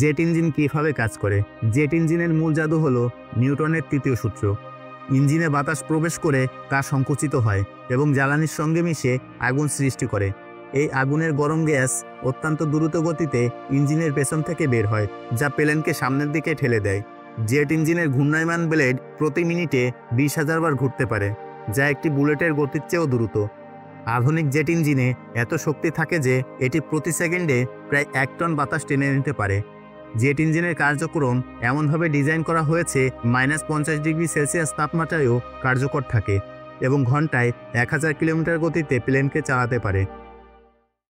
Jet engine কীভাবে কাজ করে? জেট ইঞ্জিনের মূল জাদু হলো নিউটনের তৃতীয় সূত্র। ইঞ্জিনে বাতাস প্রবেশ করে তা সংকুচিত হয় এবং জ্বালানির সঙ্গে মিশে আগুন সৃষ্টি করে। এই আগুনের গরম গ্যাস অত্যন্ত দ্রুত গতিতে ইঞ্জিনের পেছন থেকে বের হয়, যা প্লেনকে সামনের দিকে ঠেলে দেয়। জেট ইঞ্জিনের ঘূর্ণায়মান ব্লেড প্রতি মিনিটে 20,000 বার ঘুরতে পারে, যা একটি বুলেটের গতির চেয়েও দ্রুত। আধুনিক জেট ইঞ্জিনে এত শক্তি থাকে যে এটি প্রতি সেকেন্ডে প্রায় 1 টন বাতাস টেনে নিতে পারে। জেট ইঞ্জিনের কার্যক্রম এমনভাবে ডিজাইন করা হয়েছে -50 ডিগ্রি সেলসিয়াস তাপমাত্রায়ও কার্যকর থাকে এবং ঘন্টায় 1000 কিলোমিটার গতিতে প্লেনকে চালাতে পারে।